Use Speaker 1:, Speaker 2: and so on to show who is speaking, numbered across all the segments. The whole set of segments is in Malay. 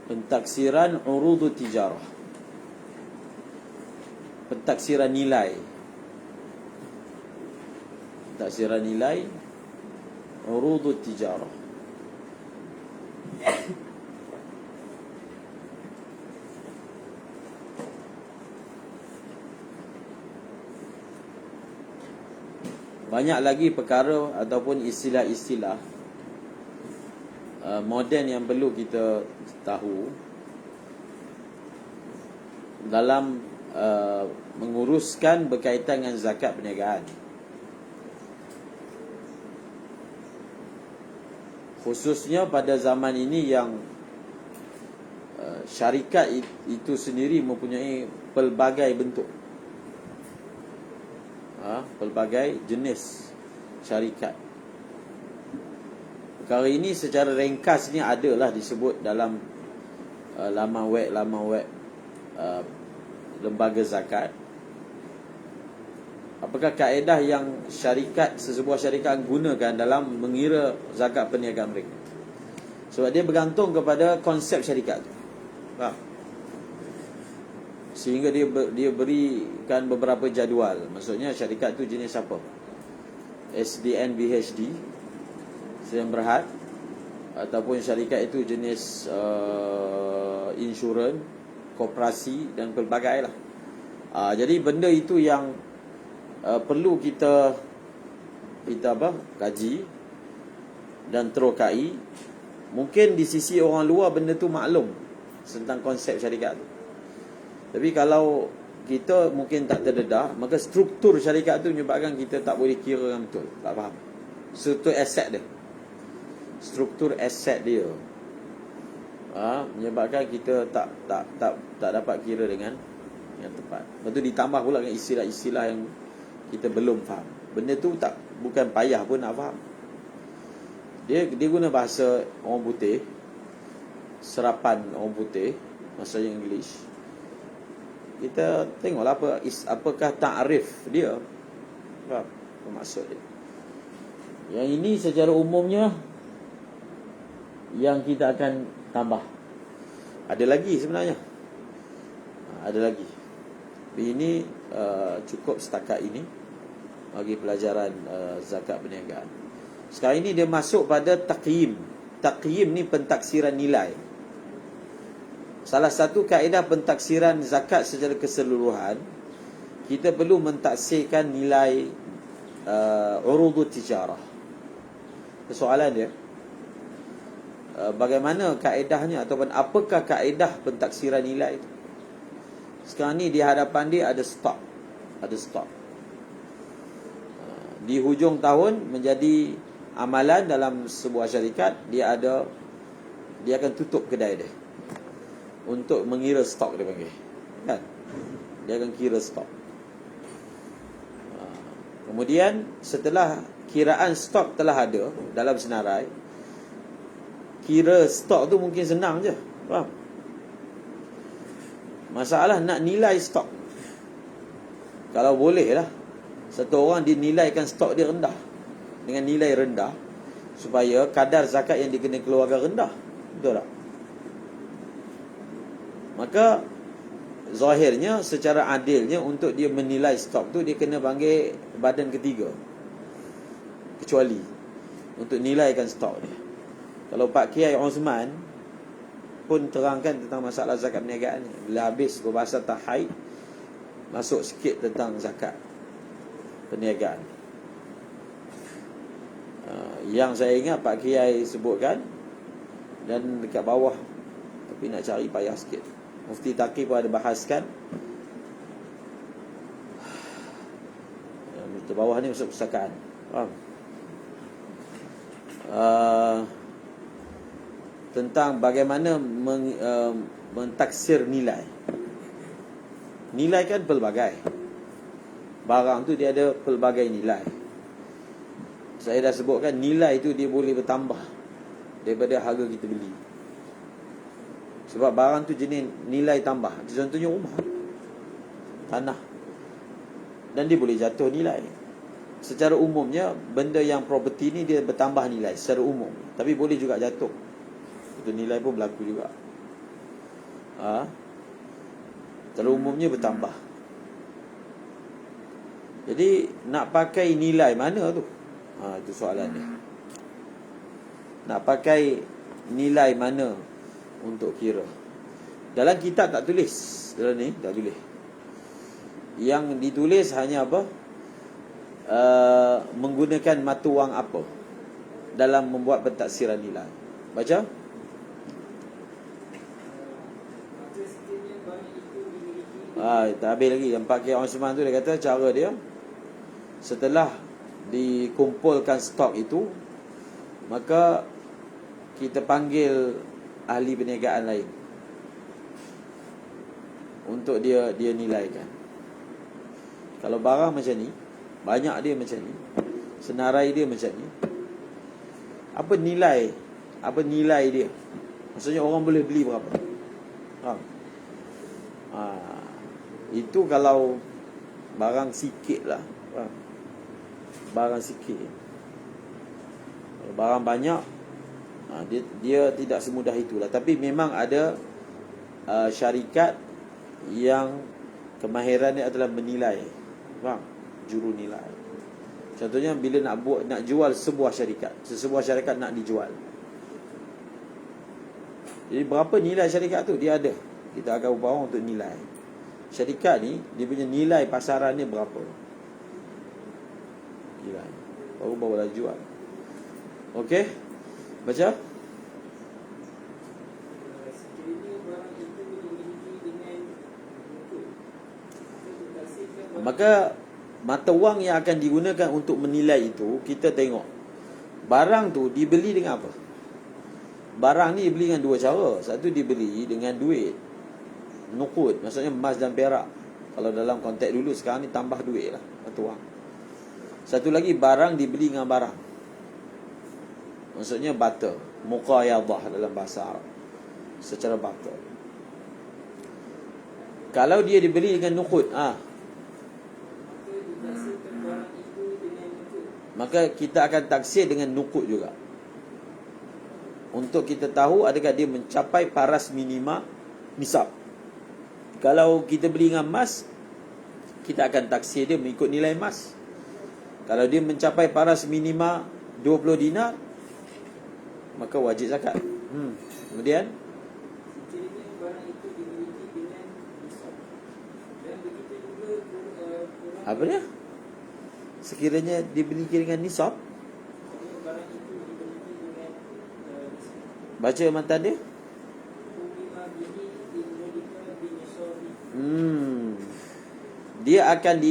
Speaker 1: Pentaksiran urudut tijarah, pentaksiran nilai. Pentaksiran nilai urudut tijarah. Banyak lagi perkara ataupun istilah-istilah moden yang perlu kita tahu dalam menguruskan berkaitan dengan zakat perniagaan. Khususnya pada zaman ini yang syarikat itu sendiri mempunyai pelbagai bentuk, pelbagai jenis syarikat. Perkara ini secara ringkas ni adalah disebut dalam laman web lembaga zakat. Apakah kaedah yang sesebuah syarikat gunakan dalam mengira zakat perniagaan mereka? Sebab dia bergantung kepada konsep syarikat tu. Sehingga dia berikan beberapa jadual. Maksudnya syarikat tu jenis apa? SDN BHD, Sdn Berhad, ataupun syarikat itu jenis insurans, koperasi dan pelbagai lah. Jadi benda itu yang perlu kita kaji dan terokai. Mungkin di sisi orang luar benda tu maklum tentang konsep syarikat tu, tapi kalau kita mungkin tak terdedah, maka struktur syarikat tu menyebabkan kita tak boleh kira dengan betul, tak faham struktur aset dia. Struktur aset dia menyebabkan kita tak dapat kira dengan yang tepat. Lepas tu ditambah pula dengan istilah-istilah yang kita belum faham. Benda tu bukan payah pun nak faham. Dia guna bahasa orang putih, serapan orang putih, bahasa English. Kita tengoklah apakah ta'rif dia, apa maksud dia. Yang ini secara umumnya yang kita akan tambah. Ada lagi sebenarnya, ada lagi. Ini cukup setakat ini bagi pelajaran zakat perniagaan. Sekarang ini dia masuk pada taqyim. Taqyim ni pentaksiran nilai. Salah satu kaedah pentaksiran zakat secara keseluruhan, kita perlu mentaksirkan nilai urudut tijarah. Soalan dia, bagaimana kaedahnya ataupun apakah kaedah pentaksiran nilai itu? Sekarang ni di hadapan dia ada stok. Di hujung tahun menjadi amalan dalam sebuah syarikat, dia akan tutup kedai dia untuk mengira stok, dia panggil, kan? Dia akan kira stok. Kemudian setelah kiraan stok telah ada dalam senarai, kira stok tu mungkin senang je, faham? Masalah nak nilai stok. Kalau boleh lah, satu orang dinilaikan stok dia rendah, dengan nilai rendah, supaya kadar zakat yang dia kena keluarkan rendah. Betul tak? Maka zahirnya, secara adilnya, untuk dia menilai stok tu, dia kena panggil badan ketiga, kecuali untuk nilaikan stok dia. Kalau Pak Kiai Osman pun terangkan tentang masalah zakat perniagaan ni, bila habis berbahasa tahaid, masuk sikit tentang zakat perniagaan. Yang saya ingat Pak Kiai sebutkan, dan dekat bawah, tapi nak cari payah sikit, Mufti Taqi pun ada bahaskan. Di bawah ni masuk pustakaan, tentang bagaimana mentaksir nilai. Nilai kan pelbagai. Barang tu dia ada pelbagai nilai. Saya dah sebutkan, nilai tu dia boleh bertambah daripada harga kita beli. Sebab barang tu jenis nilai tambah. Contohnya rumah, tanah, dan dia boleh jatuh nilai. Secara umumnya, benda yang property ni dia bertambah nilai secara umum, tapi boleh juga jatuh. Itu nilai pun berlaku juga. Secara umumnya bertambah. Jadi nak pakai nilai mana tu? Itu soalan dia. Nak pakai nilai mana untuk kira? Dalam kitab tak tulis. Dalam ni tak tulis. Yang ditulis hanya apa? Menggunakan mata wang apa dalam membuat pentaksiran nilai. Baca. Tak habis lagi. Yang pakai Osman tu dia kata cara dia, setelah dikumpulkan stok itu, maka kita panggil ahli perniagaan lain untuk dia nilaikan. Kalau barang macam ni, banyak dia macam ni, senarai dia macam ni, apa nilai dia? Maksudnya orang boleh beli berapa? Itu kalau barang sikit lah. Barang sikit. Kalau barang banyak, dia tidak semudah itulah. Tapi memang ada syarikat yang kemahirannya adalah menilai. Faham? Juru nilai. Contohnya bila nak jual sebuah syarikat nak dijual. Jadi berapa nilai syarikat tu? Dia ada. Kita akan upah untuk nilai. Syarikat ni dia punya nilai pasarannya berapa? Nilai. Baru jual. Okey? Baca. Maka mata wang yang akan digunakan untuk menilai itu, kita tengok barang tu dibeli dengan apa. Barang ni dibeli dengan dua cara. Satu dibeli dengan duit nukud, maksudnya emas dan perak. Kalau dalam konteks dulu, sekarang ni tambah duit lah, mata wang. Satu lagi barang dibeli dengan barang, maksudnya barter, muqayadah dalam bahasa Arab, secara barter. Kalau dia dibeli dengan nukud, maka kita akan taksir dengan nukud juga, untuk kita tahu adakah dia mencapai paras minima nisab. Kalau kita beli dengan emas, kita akan taksir dia mengikut nilai emas. Kalau dia mencapai paras minima 20 dinar, maka wajib zakat. Kemudian apa dia? Sekiranya dimiliki dengan nisab. Baca matan dia. Dia akan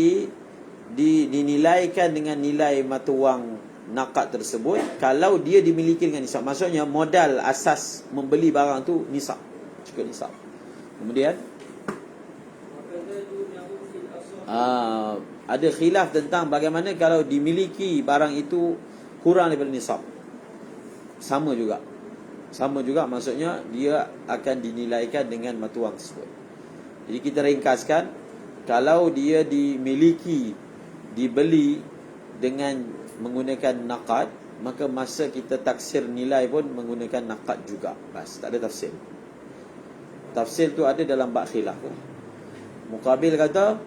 Speaker 1: dinilaikan dengan nilai mata wang nakad tersebut kalau dia dimiliki dengan nisab. Maksudnya modal asas membeli barang tu nisab, cukup nisab. Kemudian ada khilaf tentang bagaimana kalau dimiliki barang itu kurang daripada nisab. Sama juga, maksudnya dia akan dinilaikan dengan mata wang tersebut. Jadi kita ringkaskan, kalau dia dibeli dengan menggunakan nakad, maka masa kita taksir nilai pun menggunakan nakad juga. Bas, tak ada tafsir. Tafsir tu ada dalam bab khilaf. Muqabil kata,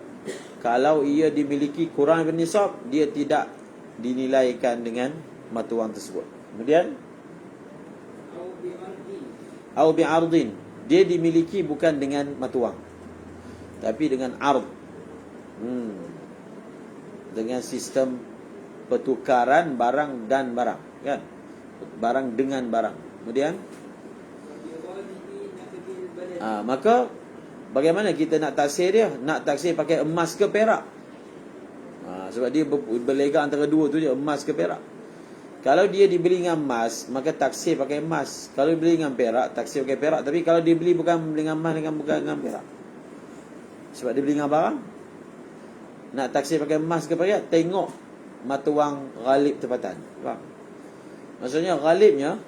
Speaker 1: kalau ia dimiliki kurang daripada nisab, dia tidak dinilaikan dengan mata wang tersebut. Kemudian au bi'ardin, dia dimiliki bukan dengan mata wang, tapi dengan ard, dengan sistem pertukaran barang dan barang, kan? Barang dengan barang. Kemudian maka bagaimana kita nak taksir dia? Nak taksir pakai emas ke perak? Sebab dia berlega antara dua tu je, emas ke perak. Kalau dia dibeli dengan emas, maka taksir pakai emas. Kalau dibeli dengan perak, taksir pakai perak. Tapi kalau dibeli bukan dengan emas, bukan dengan perak, sebab dia beli dengan barang, nak taksir pakai emas ke perak, tengok mata wang ghalib tempatan. Faham? Maksudnya ghalibnya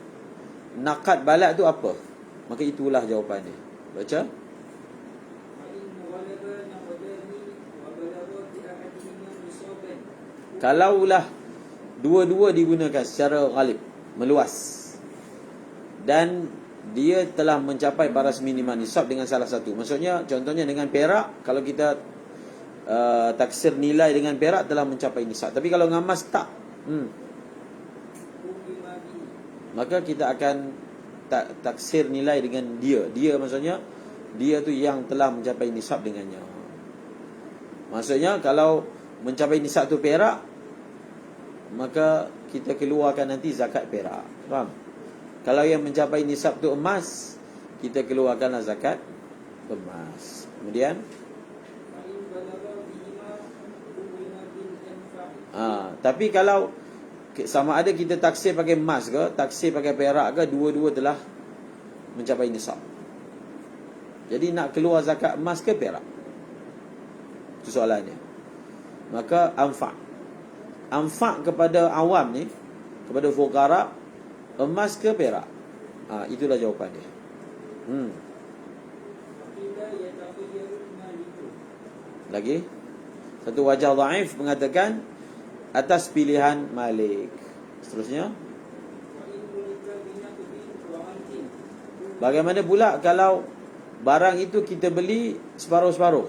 Speaker 1: nakad balat tu apa? Maka itulah jawapan dia. Baca. Kalaulah dua-dua digunakan secara ghalib, meluas, dan dia telah mencapai baras minimal nisab dengan salah satu. Maksudnya contohnya dengan perak, kalau kita taksir nilai dengan perak telah mencapai nisab. Tapi kalau dengan emas tak. Maka kita akan taksir nilai dengan dia. Dia maksudnya dia tu yang telah mencapai nisab dengannya. Maksudnya kalau mencapai nisab tu perak, maka kita keluarkan nanti zakat perak. Faham? Kalau yang mencapai nisab tu emas, kita keluarkanlah zakat emas. Kemudian tapi kalau sama ada kita taksir pakai emas ke, taksir pakai perak ke, dua-dua telah mencapai nisab. Jadi nak keluar zakat emas ke perak? Itu soalannya. Maka anfa' kepada awam ni, kepada fuqara, emas ke perak? Itulah jawapan dia. Lagi satu wajah dhaif mengatakan atas pilihan Malik. Seterusnya, bagaimana pula kalau barang itu kita beli separuh-separuh?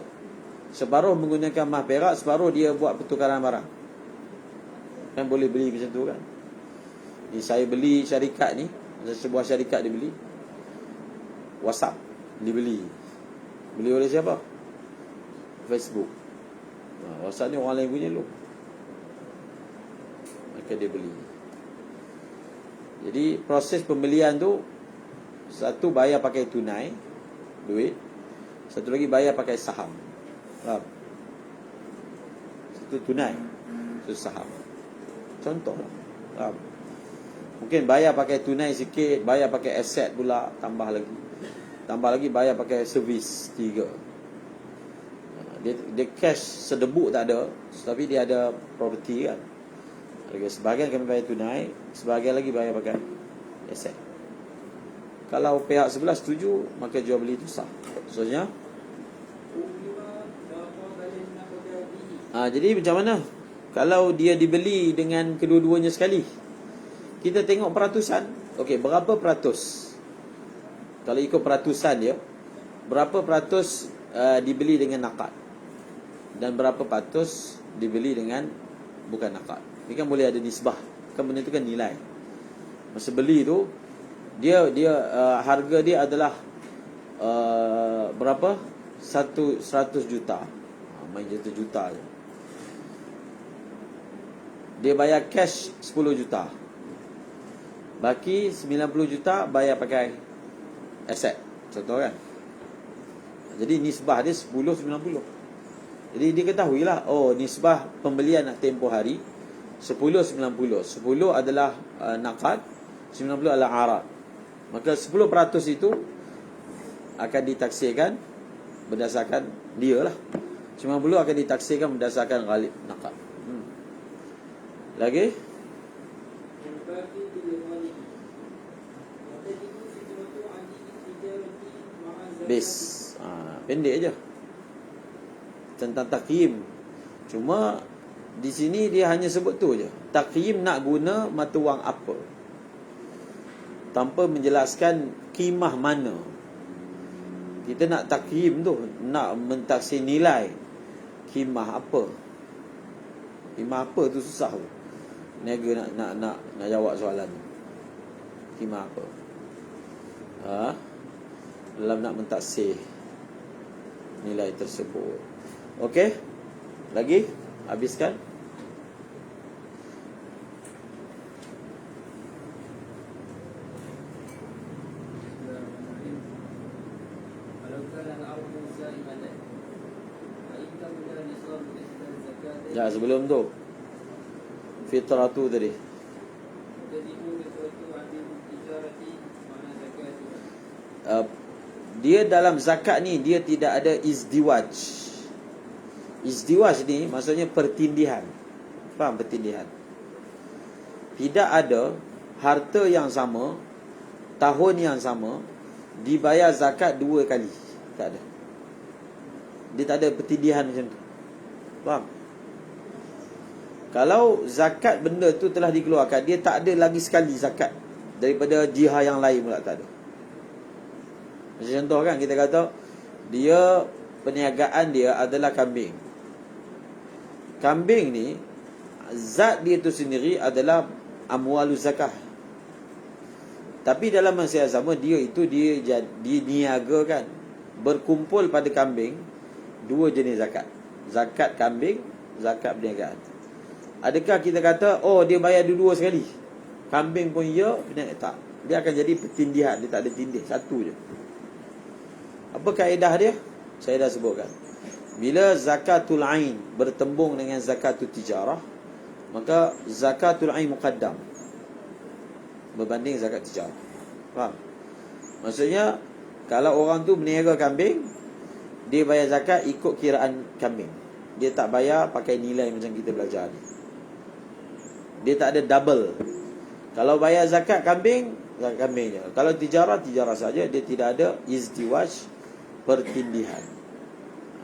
Speaker 1: Separuh menggunakan mah perak, separuh dia buat pertukaran barang. Kan boleh beli macam tu kan? Saya beli syarikat ni, sebuah syarikat dibeli, WhatsApp dibeli. Beli oleh siapa? Facebook. WhatsApp ni orang lain punya lu. Maka dia beli. Jadi proses pembelian tu, satu bayar pakai tunai, duit. Satu lagi bayar pakai saham. Faham? Satu tunai, satu saham. Contoh lah. Faham? Mungkin bayar pakai tunai sikit, bayar pakai aset pula, tambah lagi. Tambah lagi bayar pakai servis 3. Dia cash sedebuk tak ada, tapi dia ada property kan. Sebahagian kami bayar tunai, sebahagian lagi bayar pakai aset. Kalau pihak sebelah setuju, maka jual beli itu sah. Maksudnya jadi macam mana kalau dia dibeli dengan kedua-duanya sekali? Kita tengok peratusan. Okey, berapa peratus? Kalau ikut peratusan dia, berapa peratus dibeli dengan nakad, dan berapa peratus dibeli dengan bukan nakad? Ini kan boleh ada nisbah. Kan benda itu kan nilai. Masa beli tu, dia harga dia adalah berapa? 100 juta. Main 1 juta je. Dia bayar cash 10 juta. Baki 90 juta bayar pakai aset. Contoh kan. Jadi nisbah dia 10-90. Jadi dia ketahuilah, nisbah pembelian nak tempoh hari 10-90. 10 adalah nakad, 90 adalah arad. Maka 10% itu akan ditaksirkan berdasarkan dia lah. 90 akan ditaksirkan berdasarkan ghalib nakad. Lagi? Base. Pendek aja. Tentang takyim. Cuma di sini dia hanya sebut tu je. Takyim nak guna mata wang apa, tanpa menjelaskan kimah mana. Kita nak takyim tu, nak mentaksir nilai kimah apa. Kimah apa tu susah tu. Niaga nak jawab soalan tu. Kimah apa? Dalam nak mentaksir nilai tersebut. Okey? Lagi? Habiskan. Ya, sebelum tu fitrah tu tadi. Dia dalam zakat ni, dia tidak ada izdiwaj. Izdiwaj ni maksudnya pertindihan. Faham pertindihan? Tidak ada harta yang sama, tahun yang sama, dibayar zakat 2 kali. Tak ada. Dia tak ada pertindihan macam tu. Faham? Kalau zakat benda tu telah dikeluarkan, dia tak ada lagi sekali zakat daripada jihad yang lain pula, tak ada. Macam contoh kan, kita kata dia perniagaan dia adalah kambing. Kambing ni zat dia tu sendiri adalah amwalu zakah. Tapi dalam masa yang sama dia diniagakan, berkumpul pada kambing dua jenis zakat. Zakat kambing, zakat perniagaan. Adakah kita kata oh dia bayar dua-dua sekali? Kambing pun ya, perniagaan tak. Dia akan jadi pertindihan, dia tak ada tindih, satu je. Apa kaedah dia? Saya dah sebutkan. Bila zakatul ain bertembung dengan zakatul tijarah, maka zakatul ain muqaddam berbanding zakat tijarah. Faham? Maksudnya kalau orang tu berniaga kambing, dia bayar zakat ikut kiraan kambing. Dia tak bayar pakai nilai macam kita belajar ni. Dia tak ada double. Kalau bayar zakat kambing, zakat kambing je. Kalau tijarah saja, dia tidak ada izdiwaj, pertindihan.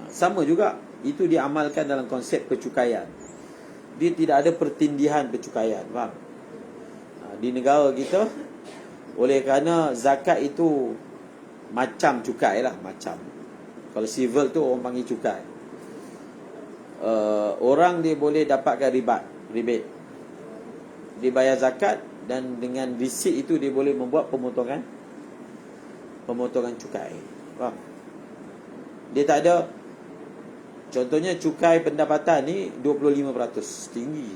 Speaker 1: Sama juga, itu diamalkan dalam konsep percukaian. Dia tidak ada pertindihan percukaian. Faham? Di negara kita, oleh kerana zakat itu macam cukai lah, macam. Kalau civil tu orang panggil cukai. Orang dia boleh dapatkan rebate. Dia bayar zakat dan dengan resit itu dia boleh membuat pemotongan cukai. Faham? Dia tak ada. Contohnya cukai pendapatan ni 25%, tinggi.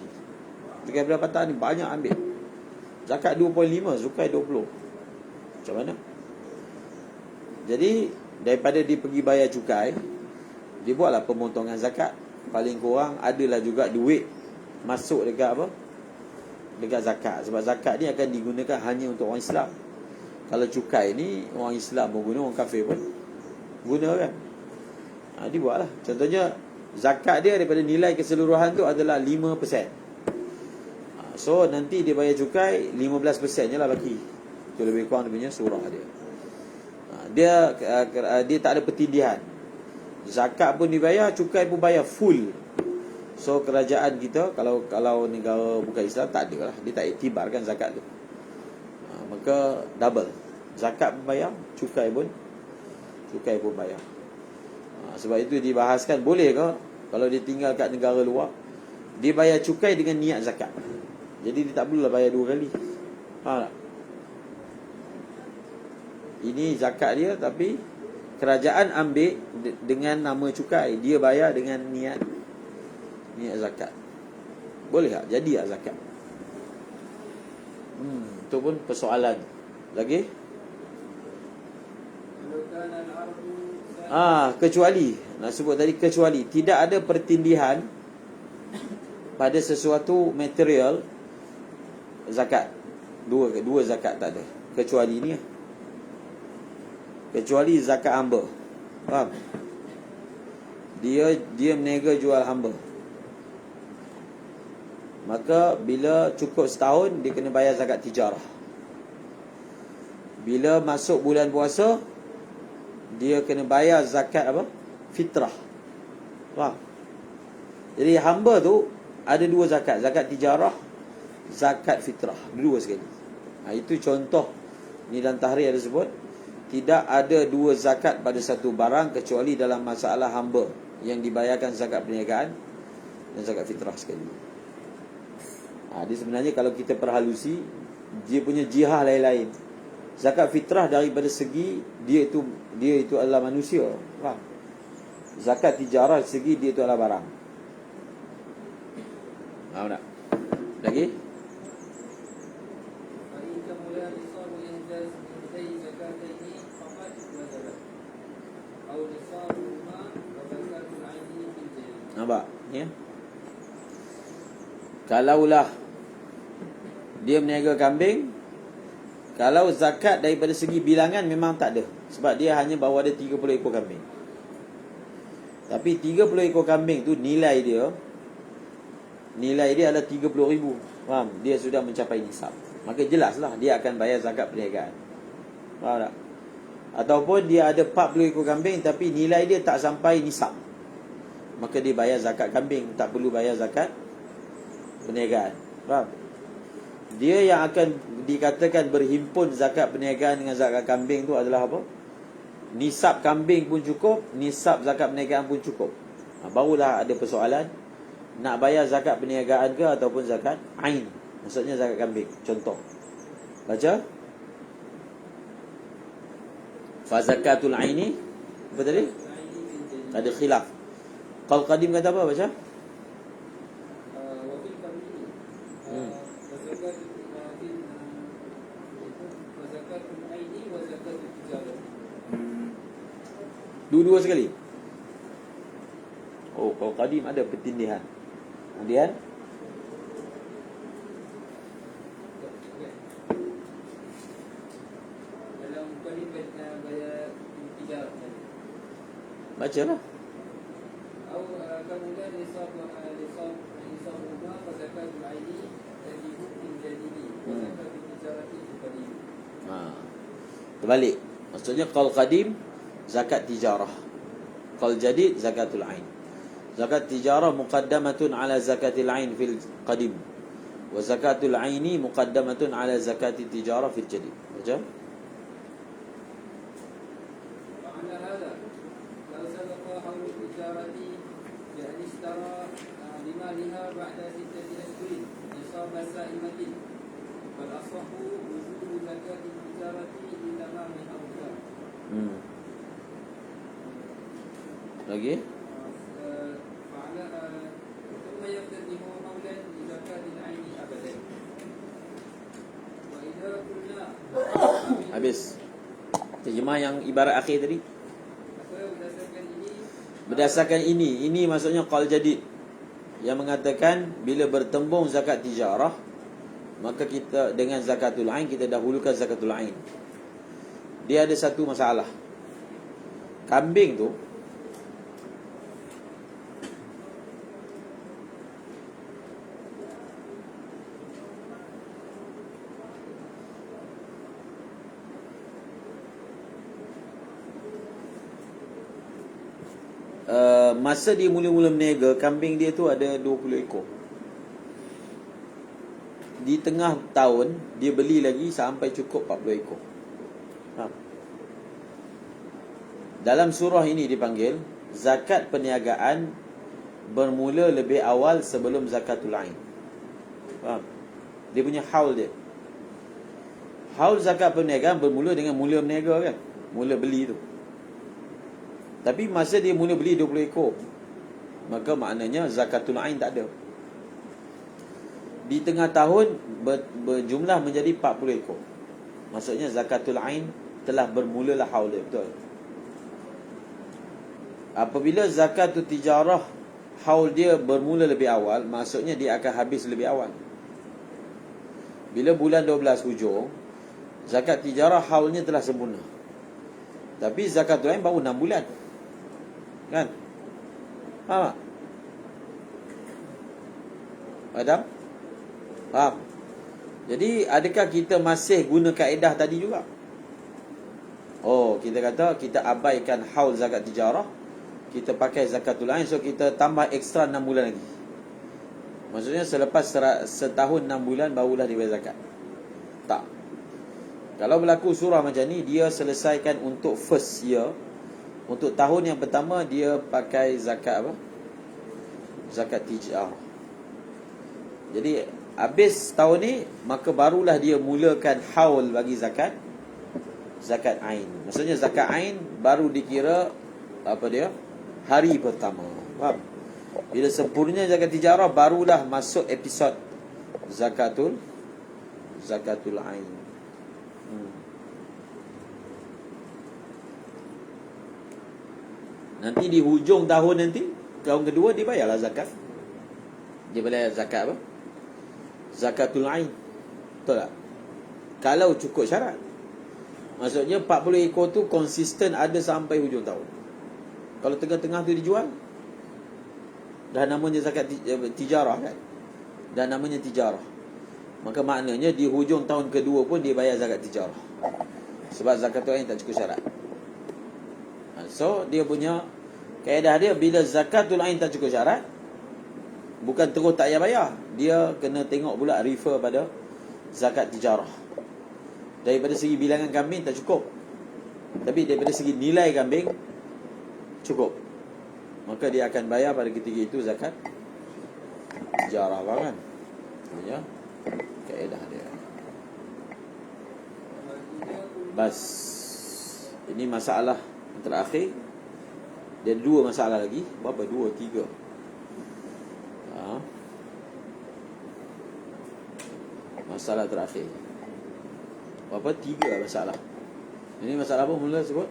Speaker 1: Cukai pendapatan ni banyak ambil. Zakat 2.5, cukai 20. Macam mana? Jadi daripada dia pergi bayar cukai, dia buatlah pemotongan zakat. Paling kurang adalah juga duit masuk dekat apa? Dekat zakat. Sebab zakat ni akan digunakan hanya untuk orang Islam. Kalau cukai ni orang Islam pun guna, orang kafir pun guna kan. Dia buatlah. Contohnya zakat dia daripada nilai keseluruhan tu adalah 5%. So nanti dia bayar cukai 15% je lah baki. Itu lebih kurang dia punya surah dia. Dia tak ada pertindihan. Zakat pun dibayar, cukai pun bayar full. So kerajaan kita, kalau negara bukan Islam, tak ada lah. Dia tak iktibarkan zakat tu. Maka double. Zakat pun bayar, cukai pun bayar. Sebab itu dibahaskan, boleh ke kalau dia tinggal kat negara luar, dia bayar cukai dengan niat zakat. Jadi dia tak perlulah bayar dua kali. Faham tak? Ini zakat dia, tapi kerajaan ambil dengan nama cukai. Dia bayar dengan niat zakat. Boleh tak? Jadi tak zakat? Itu pun persoalan. Lagi? Kecuali, nak sebut tadi kecuali tidak ada pertindihan pada sesuatu material zakat. Dua zakat tak ada. Kecuali ni. Kecuali zakat hamba. Faham? Dia meniaga jual hamba. Maka bila cukup setahun, dia kena bayar zakat tijarah. Bila masuk bulan puasa, dia kena bayar zakat apa? Fitrah. Faham? Jadi hamba tu ada dua zakat. Zakat tijarah, zakat fitrah. Dua sekali. Itu contoh. Ni dalam tahrir ada sebut, tidak ada dua zakat pada satu barang kecuali dalam masalah hamba, yang dibayarkan zakat perniagaan dan zakat fitrah sekali. Dia sebenarnya kalau kita perhalusi, dia punya jihah lain-lain. Zakat fitrah daripada segi dia itu adalah manusia. Faham? Zakat tijarah segi dia itu adalah barang. Faham tak? Lagi? Nampak? Ya? Kalaulah dia meniaga kambing, kalau zakat daripada segi bilangan memang tak ada. Sebab dia hanya bawa ada 30 ekor kambing. Tapi 30 ekor kambing tu nilai dia adalah 30,000. Faham? Dia sudah mencapai nisab. Maka jelaslah dia akan bayar zakat perniagaan. Faham tak? Ataupun dia ada 40 ekor kambing tapi nilai dia tak sampai nisab, maka dia bayar zakat kambing, tak perlu bayar zakat perniagaan. Faham? Dia yang akan dikatakan berhimpun zakat perniagaan dengan zakat kambing tu adalah apa? nisab kambing pun cukup, nisab zakat perniagaan pun cukup. Barulah ada persoalan, nak bayar zakat perniagaan ke ataupun zakat ain. Maksudnya zakat kambing. Contoh, baca fa zakatul aini, apa tadi? Ada khilaf. Qaul qadim kata apa, baca? Dua-dua sekali. Oh, kalau qadim ada pertindihan. Kemudian
Speaker 2: dalam qadim bayar tiga.
Speaker 1: bacalah.
Speaker 2: Atau kemudian nisab rumah zakatul aini tajibu min jadidi wa zakatul tijarati qadim.
Speaker 1: Terbalik. Maksudnya qaul qadim zakat tijarah, qaul jadid zakatul ain. Zakat tijarah muqaddamatun ala zakatil ain fil qadim, wa zakatul aini muqaddamatun ala zakati tijarah fil jadid. Baca.
Speaker 2: Ma'ana hadha law sabaqa hawl tijarati yani ishtara limaliha ba'da 6 ashhurin nisab sa'imatin wal asahhu wujubu zakati tijarati li tamami hawlha.
Speaker 1: Lagi.
Speaker 2: ثم يفتتح مولا لزكاة العين أبدا وإذا قلنا
Speaker 1: Habis. Terjemah yang ibarat akhir tadi. Berdasarkan ini maksudnya qaul jadid yang mengatakan bila bertembung zakat tijarah, maka kita dengan zakatul ain kita dahulukan zakatul ain. Dia ada satu masalah. Kambing tu masa dia mula-mula berniaga, kambing dia tu ada 20 ekor. Di tengah tahun dia beli lagi sampai cukup 40 ekor. Dalam surah ini dipanggil zakat perniagaan bermula lebih awal sebelum zakatul ain. Faham? Dia punya haul dia. Haul zakat perniagaan bermula dengan mula berniaga kan, mula beli tu. Tapi masa dia mula beli 20 ekor, maka maknanya zakatul ain tak ada. Di tengah tahun berjumlah menjadi 40 ekor. Maksudnya zakatul ain telah bermulalah haul dia, betul. Apabila zakatul tijarah haul dia bermula lebih awal, maksudnya dia akan habis lebih awal. Bila bulan 12 hujung, zakat tijarah haulnya telah sempurna. Tapi zakatul ain baru 6 bulan. Kan? Faham tak? Adam? Faham? Jadi adakah kita masih guna kaedah tadi juga? Oh, kita kata kita abaikan haul zakat tijarah, kita pakai zakatul ain, so kita tambah ekstra 6 bulan lagi. Maksudnya selepas setahun 6 bulan barulah dibayar zakat. Tak. Kalau berlaku surah macam ni, dia selesaikan untuk first year. Untuk tahun yang pertama dia pakai zakat apa? Zakat tijarah. Jadi habis tahun ni, maka barulah dia mulakan haul bagi zakat ain. Maksudnya zakat ain baru dikira apa dia? Hari pertama. Faham? Bila sempurna zakat tijarah, barulah masuk episod zakatul ain. Nanti di hujung tahun nanti, tahun kedua dia bayarlah zakat. Dia bayar zakat apa? Zakatul ain. Betul tak? Kalau cukup syarat. Maksudnya 40 ekor tu konsisten ada sampai hujung tahun. Kalau tengah-tengah tu dijual, dah namanya zakat tijarah kan? Dah namanya tijarah. Maka maknanya di hujung tahun kedua pun dia bayar zakat tijarah. Sebab zakatul ain tak cukup syarat. So dia punya kaedah dia, bila zakatul ain tak cukup syarat, bukan terus tak payah bayar, dia kena tengok pula refer pada zakat tijarah. Daripada segi bilangan kambing tak cukup, Tapi daripada segi nilai kambing cukup, maka dia akan bayar pada ketika itu zakat jarah kan. Ya, kaedah dia. Bas. Ini masalah yang terakhir. Dia ada 2 masalah lagi. Berapa? 2, 3. Masalah terakhir. Berapa? 3 masalah. Ini masalah apa mula sebut?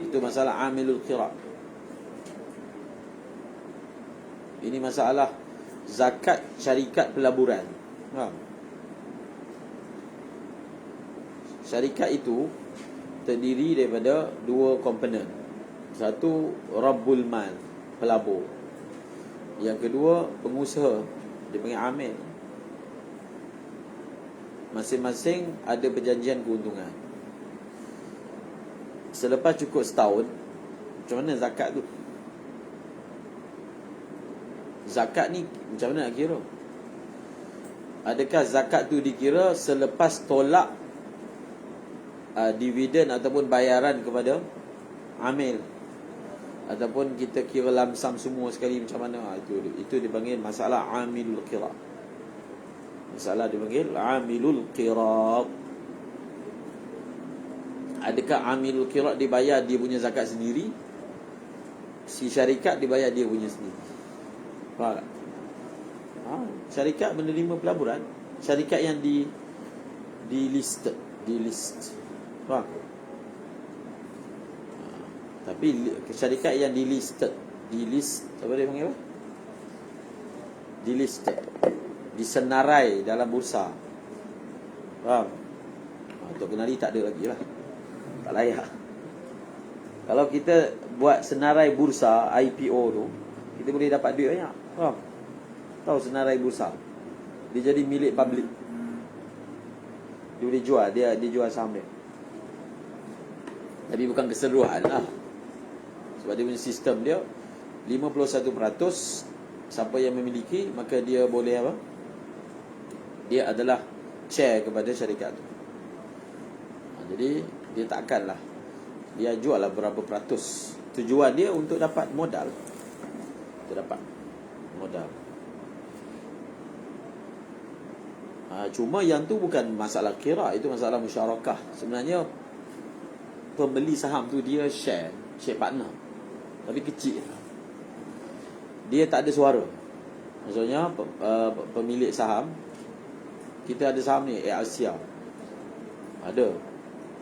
Speaker 1: Itu masalah amilul qira. Ini masalah zakat syarikat pelaburan. Syarikat itu terdiri daripada 2 komponen. Satu, Rabbul Mal, pelabur. Yang kedua, pengusaha, dia panggil amil. Masing-masing ada perjanjian keuntungan. Selepas cukup setahun, macam mana zakat tu? Zakat ni macam mana nak kira? Adakah zakat tu dikira selepas tolak dividen ataupun bayaran kepada amil, ataupun kita kira lamsam semua sekali macam mana? Itu dipanggil masalah amilul qira. Masalah dipanggil amilul qira. Adakah amilul qira dibayar dia punya zakat sendiri, si syarikat dibayar dia punya sendiri? Faham tak? Syarikat menerima pelaburan, syarikat yang di list. Faham? Tapi syarikat yang di list, apa dia panggil apa? Delisted, disenarai dalam bursa. Faham? Untuk kenali tak ada lagi lah, tak layak. Kalau kita buat senarai bursa IPO tu, kita boleh dapat duit banyak. Faham? Tahu senarai bursa, dia jadi milik public. Dia boleh jual, dia jual saham dia. Tapi bukan keseluruhan lah, sebab dia punya sistem dia 51% siapa yang memiliki, maka dia boleh apa? Dia adalah share kepada syarikat tu. Jadi dia takkanlah dia jual lah berapa peratus. Tujuan dia untuk dapat modal. Untuk dapat modal. Cuma yang tu bukan masalah kira, itu masalah musyarakah. Sebenarnya pembeli saham tu dia share partner, tapi kecil. Dia tak ada suara. Maksudnya pemilik saham, kita ada saham ni Asia, ada.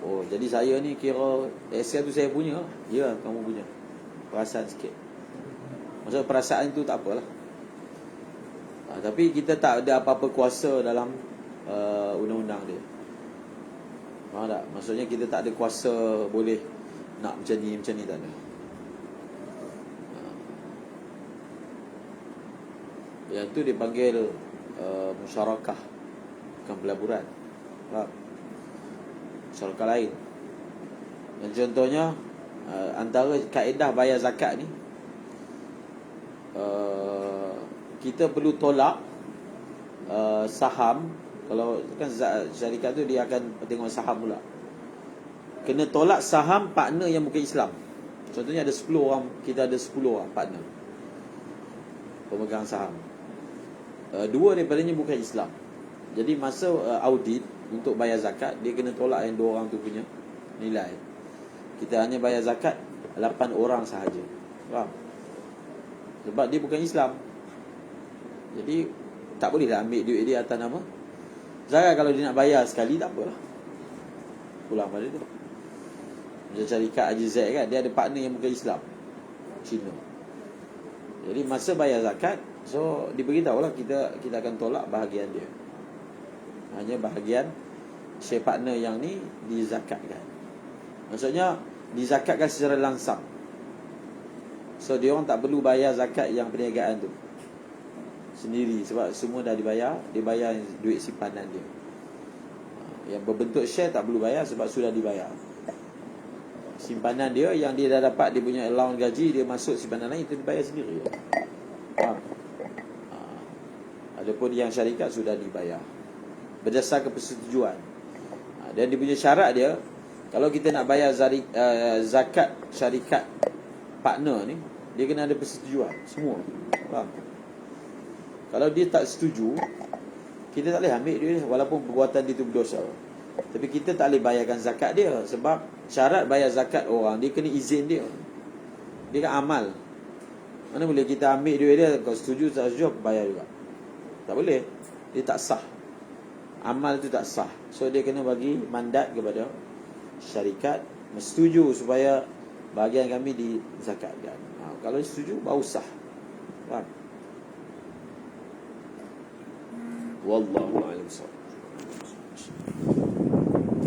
Speaker 1: Oh, jadi saya ni kira Asia tu saya punya. Ya, kamu punya. Perasaan sikit. Maksudnya perasaan tu tak apalah. Tapi kita tak ada apa-apa kuasa dalam undang-undang dia. Faham tak? Maksudnya kita tak ada kuasa boleh nak macam ni tak ada. Yang tu dipanggil musyarakah, bukan pelaburan. Faham? Musyarakah lain. Yang contohnya antara kaedah bayar zakat ni, kita perlu tolak saham. Kalau kan syarikat tu dia akan tengok saham pula. Kena tolak saham partner yang bukan Islam. Contohnya ada 10 orang, kita ada 10 orang partner pemegang saham. 2 daripadanya bukan Islam. Jadi masa audit untuk bayar zakat, dia kena tolak yang 2 orang tu punya nilai. Kita hanya bayar zakat 8 orang sahaja. Faham? Sebab dia bukan Islam. Jadi tak bolehlah ambil duit dia atas nama zakat. Kalau dia nak bayar sekali, tak apalah, pulang pada dia. Macam syarikat Haji Z kan, dia ada partner yang bukan Islam, Cina. Jadi masa bayar zakat, so diberitahulah kita akan tolak bahagian dia. Hanya bahagian share partner yang ni dizakatkan. Maksudnya dizakatkan secara langsam. So dia orang tak perlu bayar zakat yang perniagaan tu sendiri, sebab semua dah dibayar. Dia bayar duit simpanan dia. Yang berbentuk share tak perlu bayar sebab sudah dibayar. Simpanan dia yang dia dah dapat, dia punya allowance gaji, dia masuk simpanan lain, itu dibayar sendiri. Faham? Adapun yang syarikat sudah dibayar berdasarkan persetujuan. Dan dia punya syarat dia, kalau kita nak bayar zakat syarikat partner ni, dia kena ada persetujuan semua. Faham? Kalau dia tak setuju, kita tak boleh ambil dia walaupun perbuatan dia tu berdosa. Tapi kita tak boleh bayarkan zakat dia, sebab syarat bayar zakat orang, dia kena izin dia. Dia kan amal. Mana boleh kita ambil duit dia, kau setuju tak setuju bayar juga. Tak boleh. Dia tak sah. Amal tu tak sah. So dia kena bagi mandat kepada syarikat, setuju supaya bahagian kami dizakatkan. Kalau setuju baru sah. Faham? Wallahu a'lam.